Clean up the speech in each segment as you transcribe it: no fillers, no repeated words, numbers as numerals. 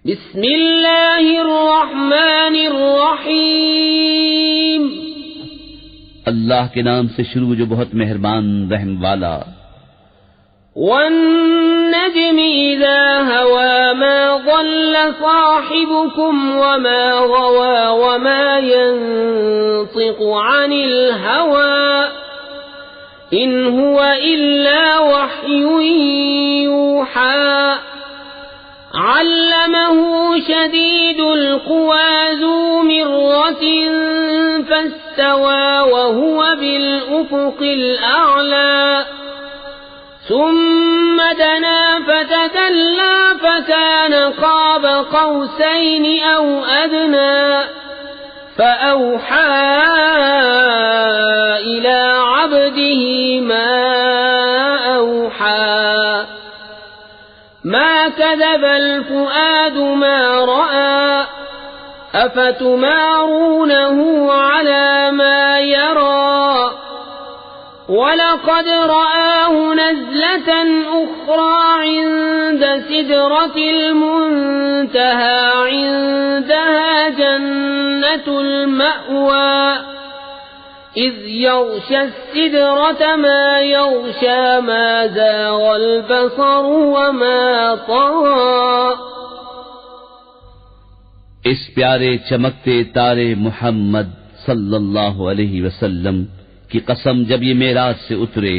بسم اللہ الرحمن الرحیم اللہ کے نام سے شروع جو بہت مہربان رحم والا. والنجم اذا هوى ما ضل صاحبكم وما غوى وما ينطق عن الهوى ان هو الا وحي يوحى علمه شديد القوى ذو مرة فاستوى وهو بالأفق الأعلى ثم دنا فتدلى فكان قاب قوسين أو أدنى فأوحى إلى عبده ما أوحى ما كذب الفؤاد ما رأى أفتمارونه على ما يرى ولقد رآه نزلة أخرى عند سدرة المنتهى عندها جنة المأوى إذ يغشى السدرة ما يغشى ما زاغ البصر وما طغى. اس پیارے چمکتے تارے محمد صلی اللہ علیہ وسلم کی قسم جب یہ معراج سے اترے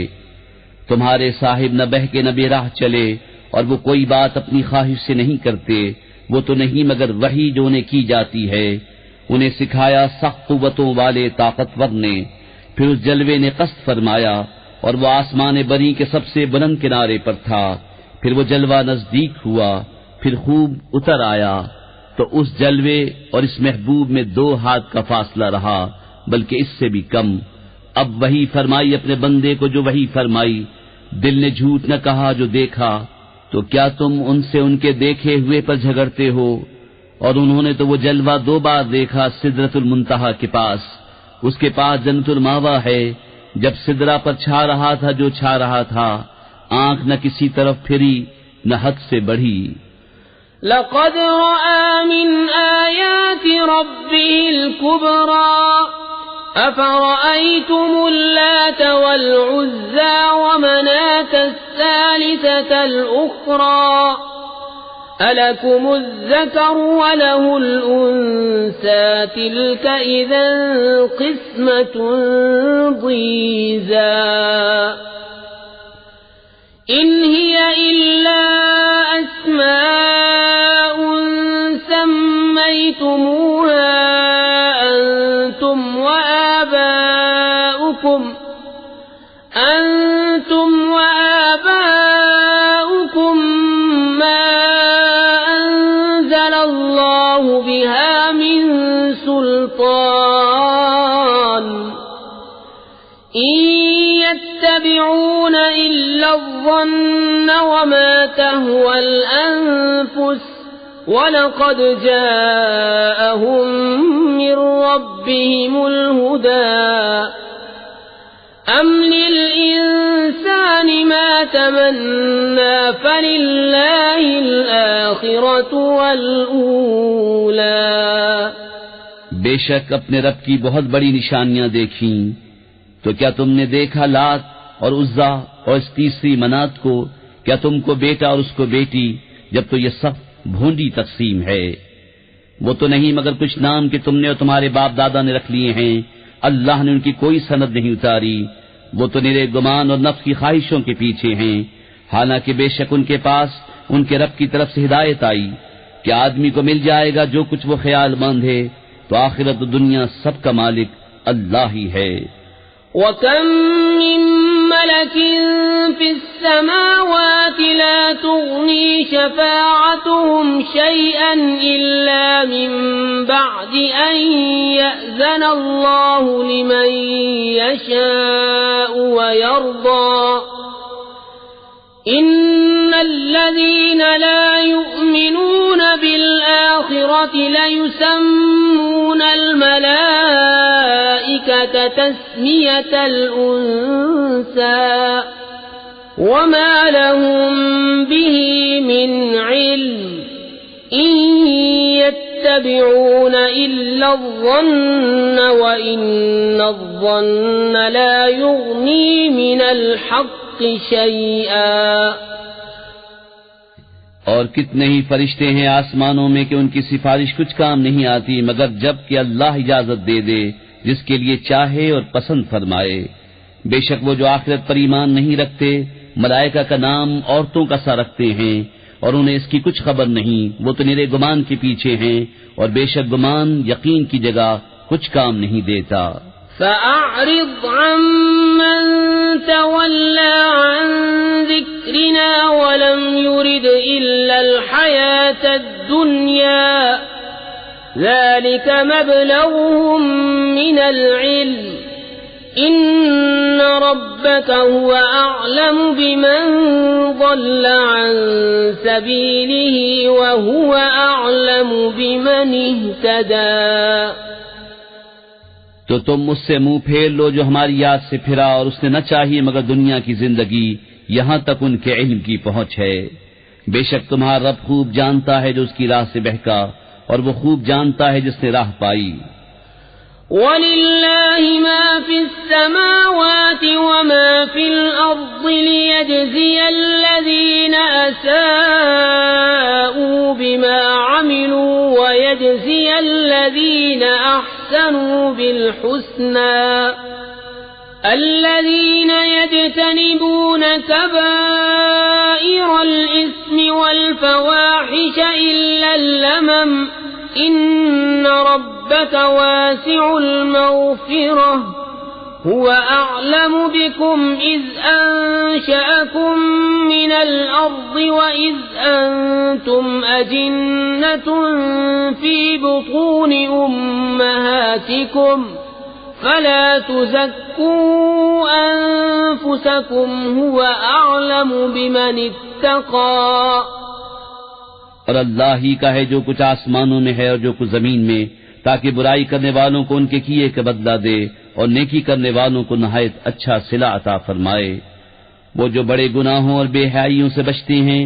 تمہارے صاحب نہ بہ کے نہ بے راہ چلے اور وہ کوئی بات اپنی خواہش سے نہیں کرتے، وہ تو نہیں مگر وحی جو انہیں کی جاتی ہے. انہیں سکھایا سخت قوتوں والے طاقتور نے، پھر اس جلوے نے قصد فرمایا اور وہ آسمان بری کے سب سے بلند کنارے پر تھا. پھر وہ جلوہ نزدیک ہوا، پھر خوب اتر آیا تو اس جلوے اور اس محبوب میں 2 ہاتھ کا فاصلہ رہا، بلکہ اس سے بھی کم. اب وحی فرمائی اپنے بندے کو جو وحی فرمائی. دل نے جھوٹ نہ کہا جو دیکھا، تو کیا تم ان سے ان کے دیکھے ہوئے پر جھگڑتے ہو؟ اور انہوں نے تو وہ جلوہ 2 بار دیکھا سدرۃ المنتہا کے پاس، اس کے پاس جنت الماوا ہے. جب سدرہ پر چھا رہا تھا جو چھا رہا تھا، آنکھ نہ کسی طرف پھری نہ حد سے بڑھی. لقد رأى من آيات ربه الكبرى أفرأيتم اللات والعزى ومناة الثالثة الأخرى ألكم الذكر وله الأنثى تلك إذا قسمة ضيزى إن هي إلا أسماء سميتموها أنتم وآباؤكم ما أنزل الله بها من سلطان إن يتبعون إلا الظن وما تهوى الأنفس وَلَقَدْ جَاءَهُمْ مِنْ رَبِّهِمُ الْهُدَى أَمْ لِلْإِنسَانِ مَا تَمَنَّى فَلِلَّهِ الْآخِرَةُ وَالْأُولَى. بے شک اپنے رب کی بہت بڑی نشانیاں دیکھیں، تو کیا تم نے دیکھا لات اور عزا اور اس تیسری منات کو؟ کیا تم کو بیٹا اور اس کو بیٹی، جب تو یہ سب بھونڈی تقسیم ہے. وہ تو نہیں مگر کچھ نام کہ تم نے اور تمہارے باپ دادا نے رکھ لیے ہیں. اللہ نے ان کی کوئی سند نہیں اتاری. وہ تو نرے گمان اور نفس کی خواہشوں کے پیچھے ہیں، حالانکہ بے شک ان کے پاس ان کے رب کی طرف سے ہدایت آئی کہ آدمی کو مل جائے گا جو کچھ وہ خیال مند ہے، تو آخرت و دنیا سب کا مالک اللہ ہی ہے. وَكَم مِّن مَّلَكٍ فِي السَّمَاوَاتِ لَا تُغْنِي شَفَاعَتُهُمْ شَيْئًا إِلَّا مِن بَعْدِ أَن يَأْذَنَ اللَّهُ لِمَن يَشَاءُ وَيَرْضَىٰ. إِنَّ الَّذِينَ لَا يُؤْمِنُونَ بِالْآخِرَةِ لَيُسَمُّونَ الْمَلَائِكَةَ تَسْمِيَةَ الْأُنثَىٰ وَمَا لَهُم بِهِ مِنْ عِلْمٍ إن يتبعون إلا الظن وإن الظن لا يغني من الحق شيئا. اور کتنے ہی فرشتے ہیں آسمانوں میں کہ ان کی سفارش کچھ کام نہیں آتی مگر جب کہ اللہ اجازت دے دے جس کے لیے چاہے اور پسند فرمائے. بے شک وہ جو آخرت پر ایمان نہیں رکھتے ملائکہ کا نام عورتوں کا سا رکھتے ہیں اور انہیں اس کی کچھ خبر نہیں، وہ تو نرے گمان کے پیچھے ہیں اور بے شک گمان یقین کی جگہ کچھ کام نہیں دیتا. فأعرض عمن تولى عن ذكرنا ولم يرد إلا الحياة الدنيا ذلك مبلغهم من العلم إن ربك هو أعلم بمن ضل عن سبيله وهو أعلم بمن اهتدى. تو تم اس سے منہ پھیر لو جو ہماری یاد سے پھرا اور اس نے نہ چاہیے مگر دنیا کی زندگی یہاں تک ان کے علم کی پہنچ ہے. بے شک تمہارا رب خوب جانتا ہے جو اس کی راہ سے بہکا اور وہ خوب جانتا ہے جس نے راہ پائی. وَلِلَّهِ مَا فِي السَّمَاوَاتِ وَمَا فِي الْأَرْضِ لِيَجْزِيَ الَّذِينَ أَسَاءُوا بِمَا عَمِلُوا وَيَجْزِيَ الَّذِينَ أَحْسَنُوا بِالْحُسْنَى الَّذِينَ يَجْتَنِبُونَ كَبَائِرَ الْإِثْمِ وَالْفَوَاحِشَ إِلَّا اللَّمَمَ إِنَّ رَبَّكَ وَاسِعُ الْمَغْفِرَةِ هُوَ أَعْلَمُ بِكُمْ إِذْ أَنشَأَكُم مِّنَ الْأَرْضِ وَإِذْ أَنتُمْ أَجِنَّةٌ فِي بُطُونِ أُمَّهَاتِكُمْ فَلَا تُزَكُّوا أَنفُسَكُمْ هُوَ أَعْلَمُ بِمَنِ اتَّقَى. اور اللہ ہی کا ہے جو کچھ آسمانوں میں ہے اور جو کچھ زمین میں، تاکہ برائی کرنے والوں کو ان کے کیے کا بدلہ دے اور نیکی کرنے والوں کو نہایت اچھا صلہ عطا فرمائے. وہ جو بڑے گناہوں اور بے حیائیوں سے بچتے ہیں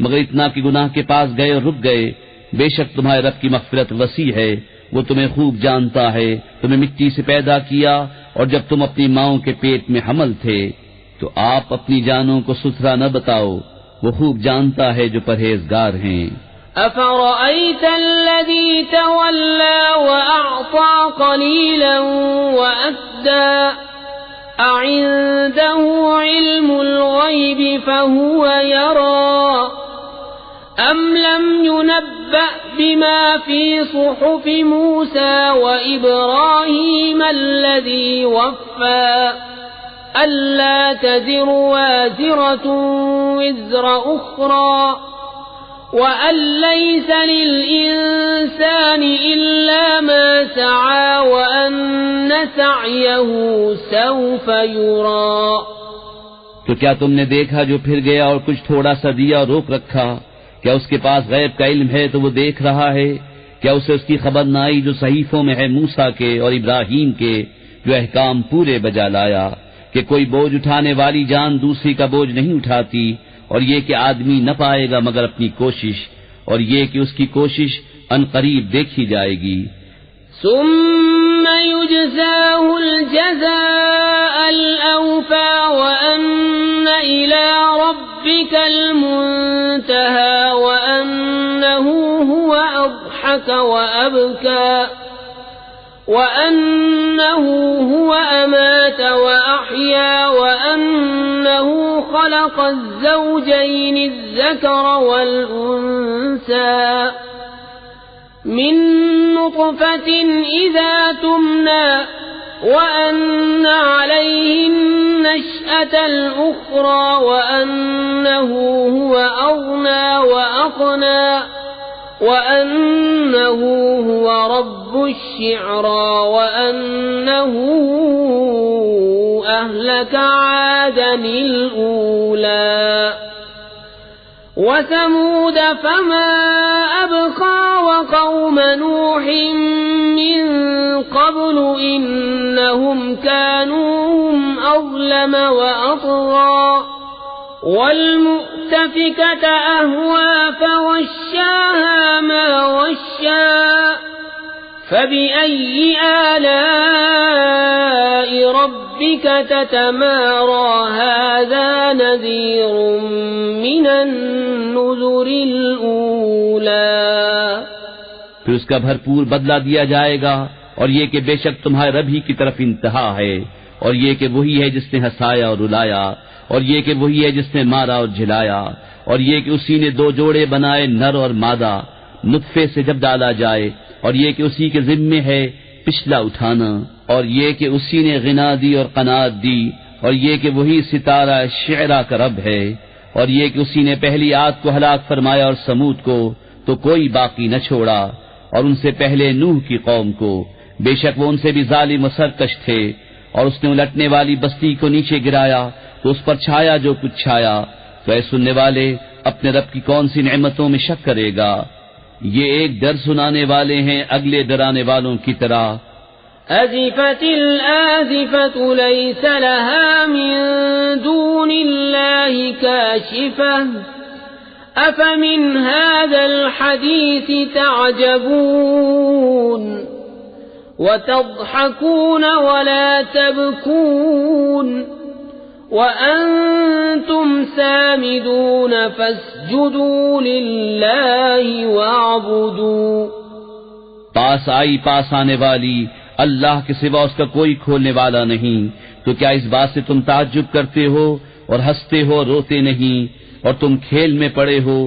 مگر اتنا کہ گناہ کے پاس گئے اور رک گئے، بے شک تمہارے رب کی مغفرت وسیع ہے. وہ تمہیں خوب جانتا ہے. تمہیں مٹی سے پیدا کیا اور جب تم اپنی ماؤں کے پیٹ میں حمل تھے تو آپ اپنی جانوں کو ستھرا نہ بتاؤ. وہ خوب جانتا ہے جو پرہیزگار ہیں. أفرأيت الذي تولى وأعطى قليلا وأكدى أعنده علم الغيب فهو يرى أم لم ينبأ بما في صحف موسى وإبراهيم الذي وفى ألا تزر وازرة وزر أخرى وأن ليس للإنسان إلا ما سعى وأن سعيه سوف يرى. تو کیا تم نے دیکھا جو پھر گیا اور کچھ تھوڑا سا دیا اور روک رکھا؟ کیا اس کے پاس غیب کا علم ہے تو وہ دیکھ رہا ہے؟ کیا اسے اس کی خبر نہ آئی جو صحیفوں میں ہے موسیٰ کے اور ابراہیم کے، جو احکام پورے بجا لایا کہ کوئی بوجھ اٹھانے والی جان دوسری کا بوجھ نہیں اٹھاتی، اور یہ کہ آدمی نہ پائے گا مگر اپنی کوشش، اور یہ کہ اس کی کوشش ان قریب دیکھی جائے گی. ثم يجزاه الجزاء الأوفى وأن إلى ربك المنتهى وأنه هو أضحك وأبكى وأنه هو أمات وأحيا وأنه خلق الزوجين الذكر والأنثى من نطفة إذا تمنى وأن عليه النشأة الأخرى وأنه هو أغنى وأقنى وأنه هو رب الشعرى وأنه أهلك عادا الأولى وثمود فما أبقى وقوم نوح من قبل إنهم كانوا هم أظلم وأطغى والمؤتفكة أهوى فغشاها ما غشا فبأي آلاء ربك تتمارى هذا نذير من النذر الأولى. پھر اس کا بھرپور بدلہ دیا جائے گا، اور یہ کہ بے شک تمہارے رب ہی کی طرف انتہا ہے، اور یہ کہ وہی ہے جس نے ہنسایا اور رلایا، اور یہ کہ وہی ہے جس نے مارا اور جھلایا، اور یہ کہ اسی نے دو جوڑے بنائے نر اور مادہ نطفے سے جب ڈالا جائے، اور یہ کہ اسی کے ذمے ہے پچھلا اٹھانا، اور یہ کہ اسی نے غنا دی اور قناعت دی، اور یہ کہ وہی ستارہ شعرا کا رب ہے، اور یہ کہ اسی نے پہلی عاد کو ہلاک فرمایا اور سمود کو تو کوئی باقی نہ چھوڑا، اور ان سے پہلے نوح کی قوم کو، بے شک وہ ان سے بھی ظالم و سرکش تھے. اور اس نے الٹنے والی بستی کو نیچے گرایا تو اس پر چھایا جو کچھ چھایا. تو اے سننے والے، اپنے رب کی کون سی نعمتوں میں شک کرے گا؟ یہ ایک ڈر سنانے والے ہیں اگلے ڈرانے والوں کی طرح. أزفت الآزفة ليس لها من دون الله كاشفة أفمن هذا الحديث تعجبون وتضحكون ولا تبكون وأنتم سامدون فاسجدوا لله واعبدوا. پاس آئی پاس آنے والی، اللہ کے سوا اس کا کوئی کھولنے والا نہیں. تو کیا اس بات سے تم تعجب کرتے ہو اور ہنستے ہو روتے نہیں، اور تم کھیل میں پڑے ہو؟